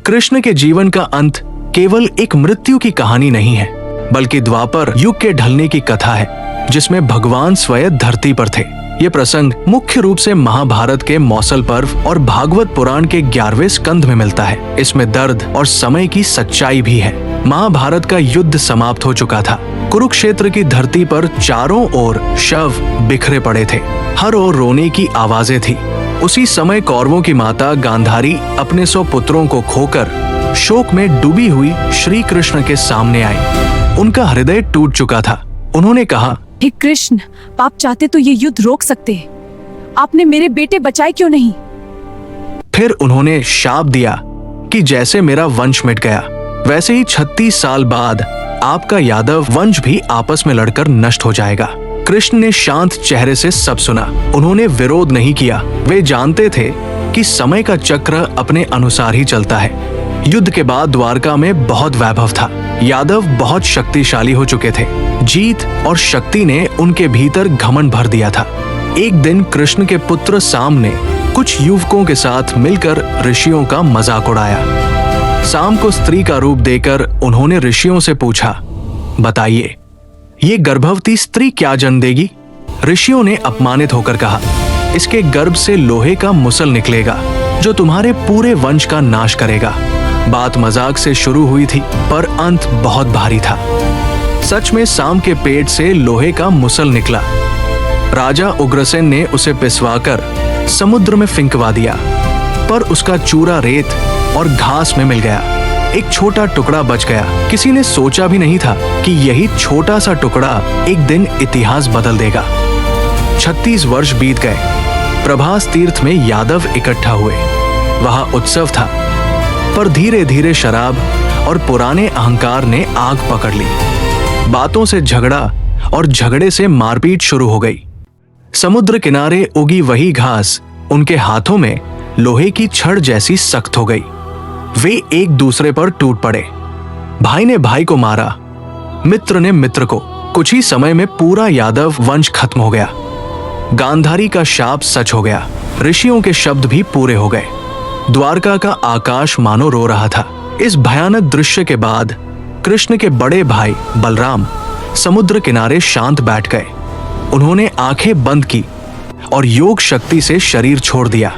कृष्ण के जीवन का अंत केवल एक मृत्यु की कहानी नहीं है, बल्कि द्वापर युग के ढलने की कथा है, जिसमें भगवान स्वयं धरती पर थे। ये प्रसंग मुख्य रूप से महाभारत के मौसल पर्व और भागवत पुराण के 11वें स्कंध में मिलता है। इसमें दर्द और समय की सच्चाई भी है। महाभारत का युद्ध समाप्त हो चुका था। कुरुक्षेत्र की धरती पर चारों ओर शव बिखरे पड़े थे। हर ओर रोने की आवाजें थी। उसी समय कौरवों की माता गांधारी अपने 100 पुत्रों को खोकर शोक में डूबी हुई श्री कृष्ण के सामने आई। उनका हृदय टूट चुका था। उन्होंने कहा, हे कृष्ण, आप चाहते तो ये युद्ध रोक सकते। आपने मेरे बेटे बचाए क्यों नहीं? फिर उन्होंने शाप दिया कि जैसे मेरा वंश मिट गया, वैसे ही 36 साल बाद आपका यादव वंश भी आपस में लड़कर नष्ट हो जाएगा। कृष्ण ने शांत चेहरे से सब सुना। उन्होंने विरोध नहीं किया। वे जानते थे कि समय का चक्र अपने अनुसार ही चलता है। युद्ध के बाद द्वारका में बहुत वैभव था। यादव बहुत शक्तिशाली हो चुके थे। जीत और शक्ति ने उनके भीतर घमंड भर दिया था। एक दिन कृष्ण के पुत्र साम ने कुछ युवकों के साथ मिलकर ऋषियों का मजाक उड़ाया। साम को स्त्री का रूप देकर उन्होंने ऋषियों से पूछा, बताइए, ये गर्भवती स्त्री क्या जन्म देगी? ऋषियों ने अपमानित होकर कहा, इसके गर्भ से लोहे का मुसल निकलेगा जो तुम्हारे पूरे वंश का नाश करेगा। बात मजाक से शुरू हुई थी, पर अंत बहुत भारी था। सच में साम के पेट से लोहे का मुसल निकला। राजा उग्रसेन ने उसे पिसवाकर समुद्र में फिंकवा दिया, पर उसका चूरा रेत और घास में मिल गया। एक छोटा टुकड़ा बच गया। किसी ने सोचा भी नहीं था कि यही छोटा सा टुकड़ा एक दिन इतिहास बदल देगा। 36 वर्ष बीत गए। प्रभास तीर्थ में यादव इकट्ठा हुए। वहां उत्सव था, पर धीरे धीरे शराब और पुराने अहंकार ने आग पकड़ ली। बातों से झगड़ा और झगड़े से मारपीट शुरू हो गई। समुद्र किनारे उगी वही घास उनके हाथों में लोहे की छड़ जैसी सख्त हो गई। वे एक दूसरे पर टूट पड़े। भाई ने भाई को मारा, मित्र ने मित्र को। कुछ ही समय में पूरा यादव वंश खत्म हो गया। गांधारी का शाप सच हो गया। ऋषियों के शब्द भी पूरे हो गए। द्वारका का आकाश मानो रो रहा था। इस भयानक दृश्य के बाद कृष्ण के बड़े भाई बलराम समुद्र किनारे शांत बैठ गए। उन्होंने आंखें बंद की और योग शक्ति से शरीर छोड़ दिया।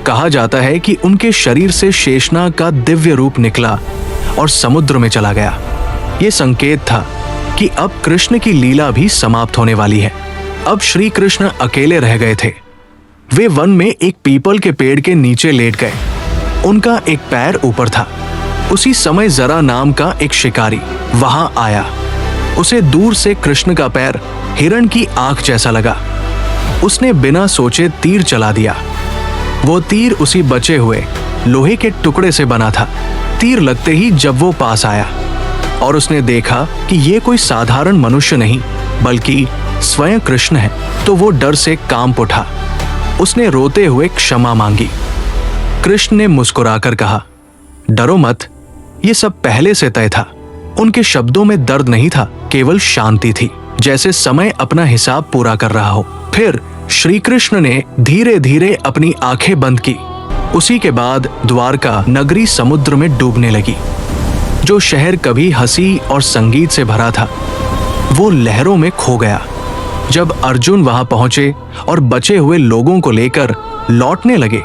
कहा जाता है कि उनके शरीर से शेषनाग का दिव्य रूप निकला और समुद्र में चला गया। ये संकेत था कि अब कृष्ण की लीला भी समाप्त होने वाली है। अब श्री कृष्ण अकेले रह गए थे। वे वन में एक पीपल के पेड़ के नीचे लेट गए। उनका एक पैर ऊपर था। उसी समय जरा नाम का एक शिकारी वहां आया। उसे दूर से कृष्ण का पैर हिरण की आंख जैसा लगा। उसने बिना सोचे तीर चला दिया। वो तीर उसी बचे हुए लोहे के टुकड़े से बना था। तीर लगते ही जब वो पास आया और उसने देखा कि ये कोई साधारण मनुष्य नहीं बल्कि स्वयं कृष्ण है, तो वो डर से कांप उठा। उसने रोते हुए क्षमा मांगी। कृष्ण ने मुस्कुराकर कहा, डरो मत, ये सब पहले से तय था। उनके शब्दों में दर्द नहीं था, केवल शांति थी, जैसे समय अपना हिसाब पूरा कर रहा हो। फिर श्री कृष्ण ने धीरे धीरे अपनी आंखें बंद की। उसी के बाद द्वारका नगरी समुद्र में डूबने लगी। जो शहर कभी हंसी और संगीत से भरा था, वो लहरों में खो गया। जब अर्जुन वहां पहुंचे और बचे हुए लोगों को लेकर लौटने लगे,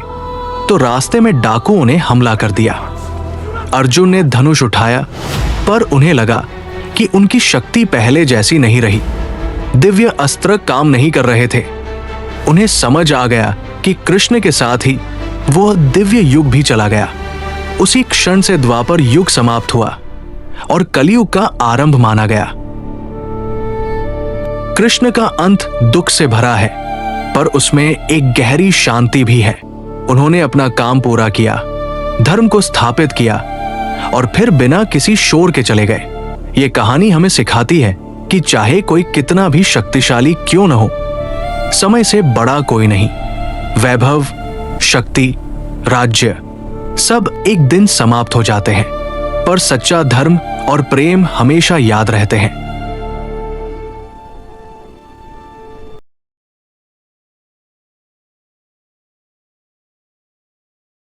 तो रास्ते में डाकुओं ने हमला कर दिया। अर्जुन ने धनुष उठाया, पर उन्हें लगा कि उनकी शक्ति पहले जैसी नहीं रही। दिव्य अस्त्र काम नहीं कर रहे थे। उन्हें समझ आ गया कि कृष्ण के साथ ही वो दिव्य युग भी चला गया। उसी क्षण से द्वापर युग समाप्त हुआ और कलयुग का आरंभ माना गया। कृष्ण का अंत दुख से भरा है, पर उसमें एक गहरी शांति भी है। उन्होंने अपना काम पूरा किया, धर्म को स्थापित किया और फिर बिना किसी शोर के चले गए। ये कहानी हमें सिखाती है कि चाहे कोई कितना भी शक्तिशाली क्यों न हो, समय से बड़ा कोई नहीं। वैभव, शक्ति, राज्य सब एक दिन समाप्त हो जाते हैं, पर सच्चा धर्म और प्रेम हमेशा याद रहते हैं।